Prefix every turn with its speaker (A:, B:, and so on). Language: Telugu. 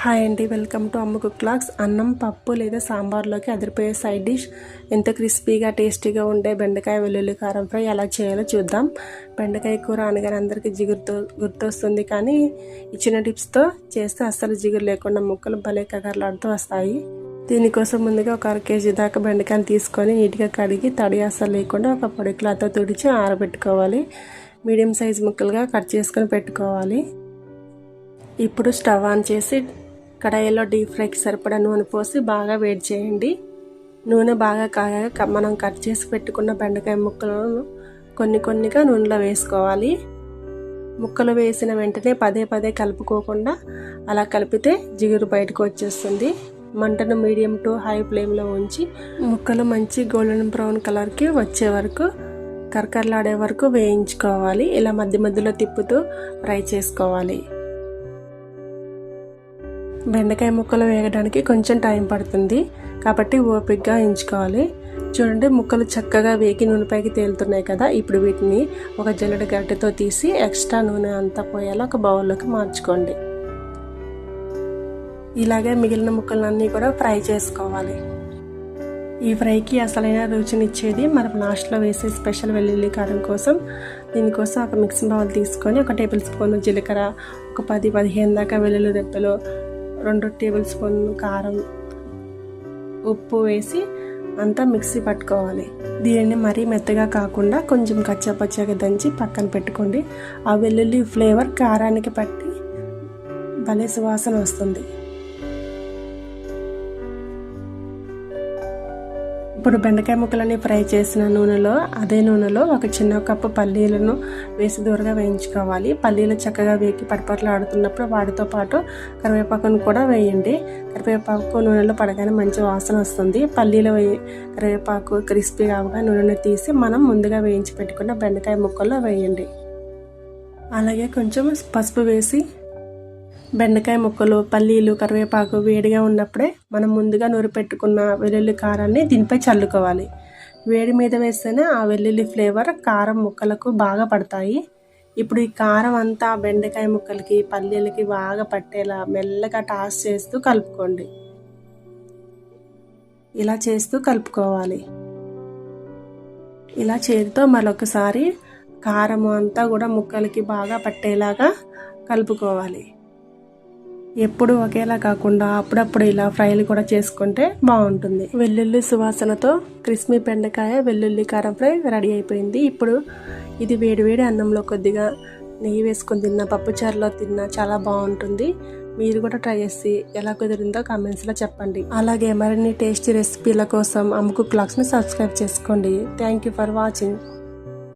A: హాయ్ అండి, welcome to Ammu cook vlogs. అన్నం పప్పు లేదా సాంబార్లోకి అదిరిపోయే సైడ్ డిష్, ఎంతో క్రిస్పీగా టేస్టీగా ఉండే బెండకాయ వెల్లుల్లి కారం ఫ్రై ఎలా చేయాలో చూద్దాం. బెండకాయ కూర అనగానే అందరికీ గుర్తొస్తుంది, కానీ ఇచ్చిన టిప్స్తో చేస్తే అస్సలు జిగురు లేకుండా ముక్కలు భలే కగర్లాడుతూ వస్తాయి. దీనికోసం ముందుగా ఒక 1 కేజీ దాకా బెండకాయలు తీసుకొని నీట్గా కడిగి తడి అస్సలు లేకుండా ఒక పొడి క్లాత్తో తుడిచి ఆరబెట్టుకోవాలి. మీడియం సైజ్ ముక్కలుగా కట్ చేసుకొని పెట్టుకోవాలి. ఇప్పుడు స్టవ్ ఆన్ చేసి కడాయిలో డీప్ ఫ్రైకి సరిపడా నూనె పోసి బాగా వేడి చేయండి. నూనె బాగా కాగాక మనం కట్ చేసి పెట్టుకున్న బెండకాయ ముక్కలను కొన్నిగా నూనెలో వేసుకోవాలి. ముక్కలు వేసిన వెంటనే పదే కలుపుకోకుండా అలా కలిపితే జిగురు బయటకు వచ్చేస్తుంది. మంటను మీడియం టు హై ఫ్లేమ్లో ఉంచి ముక్కలు మంచి గోల్డెన్ బ్రౌన్ కలర్కి వచ్చే వరకు కరకరలాడే వరకు వేయించుకోవాలి. ఇలా మధ్యలో తిప్పుతూ ఫ్రై చేసుకోవాలి. బెండకాయ ముక్కలు వేగడానికి కొంచెం టైం పడుతుంది, కాబట్టి ఓపికగా వేయించుకోవాలి. చూడండి, ముక్కలు చక్కగా వేగి నూనెపైకి తేలుతున్నాయి కదా. ఇప్పుడు వీటిని ఒక జల్లెడ గరిటెతో తీసి ఎక్స్ట్రా నూనె అంతా పోయేలా ఒక బౌల్లోకి మార్చుకోండి. ఇలాగే మిగిలిన ముక్కలన్నీ కూడా ఫ్రై చేసుకోవాలి. ఈ ఫ్రైకి అసలైన రుచినిచ్చేది మనం లాస్ట్లో వేసే స్పెషల్ వెల్లుల్లి కారం కోసం. దీనికోసం ఒక మిక్సింగ్ బౌల్ తీసుకొని 1 టేబుల్ స్పూన్ జీలకర్ర, ఒక 10-15 దాకా వెల్లుల్లి రెబ్బలు, 2 టేబుల్ స్పూన్లు కారం, ఉప్పు వేసి అంతా మిక్సీ పట్టుకోవాలి. దీనిని మరీ మెత్తగా కాకుండా కొంచెం కచ్చాపచ్చాగా దంచి పక్కన పెట్టుకోండి. ఆ వెల్లుల్లి ఫ్లేవర్ కారానికి పట్టి భలే సువాసన వస్తుంది. ఇప్పుడు బెండకాయ ముక్కలని ఫ్రై చేసిన అదే నూనెలో ఒక చిన్న కప్పు పల్లీలను వేసి దూరగా వేయించుకోవాలి. పల్లీలు చక్కగా వేగి పటపటలాడుతున్నప్పుడు వాటితో పాటు కరివేపాకును కూడా వేయండి. కరివేపాకు నూనెలో పడగానే మంచి వాసన వస్తుంది. పల్లీలు కరివేపాకు క్రిస్పీ కావగా నూనెను తీసి మనం ముందుగా వేయించి పెట్టుకున్న బెండకాయ ముక్కల్లో వేయండి. అలాగే కొంచెం పసుపు వేసి బెండకాయ ముక్కలు, పల్లీలు, కరివేపాకు వేడిగా ఉన్నప్పుడే మనం ముందుగా నూరి పెట్టుకున్న వెల్లుల్లి కారాన్ని దీనిపై చల్లుకోవాలి. వేడి మీద వేస్తేనే ఆ వెల్లుల్లి ఫ్లేవర్ కారం ముక్కలకు బాగా పడతాయి. ఇప్పుడు ఈ కారం అంతా బెండకాయ ముక్కలకి, పల్లీలకి బాగా పట్టేలా మెల్లగా టాస్ చేస్తూ కలుపుకోండి. ఇలా చేస్తూ కలుపుకోవాలి. ఇలా చేతితో మరొకసారి కారం అంతా కూడా ముక్కలకి బాగా పట్టేలాగా కలుపుకోవాలి. ఎప్పుడు ఒకేలా కాకుండా అప్పుడప్పుడు ఇలా ఫ్రైలు కూడా చేసుకుంటే బాగుంటుంది. వెల్లుల్లి సువాసనతో క్రిస్పీ బెండకాయ వెల్లుల్లి కారం ఫ్రై రెడీ అయిపోయింది. ఇప్పుడు ఇది వేడివేడి అన్నంలో కొద్దిగా నెయ్యి వేసుకొని తిన్నా, పప్పుచారులో తిన్నా చాలా బాగుంటుంది. మీరు కూడా ట్రై చేసి ఎలా కుదిరిందో కామెంట్స్లో చెప్పండి. అలాగే మరిన్ని టేస్టీ రెసిపీల కోసం అమ్ము కుక్ వ్లాగ్స్ని సబ్స్క్రైబ్ చేసుకోండి. Thank you for watching.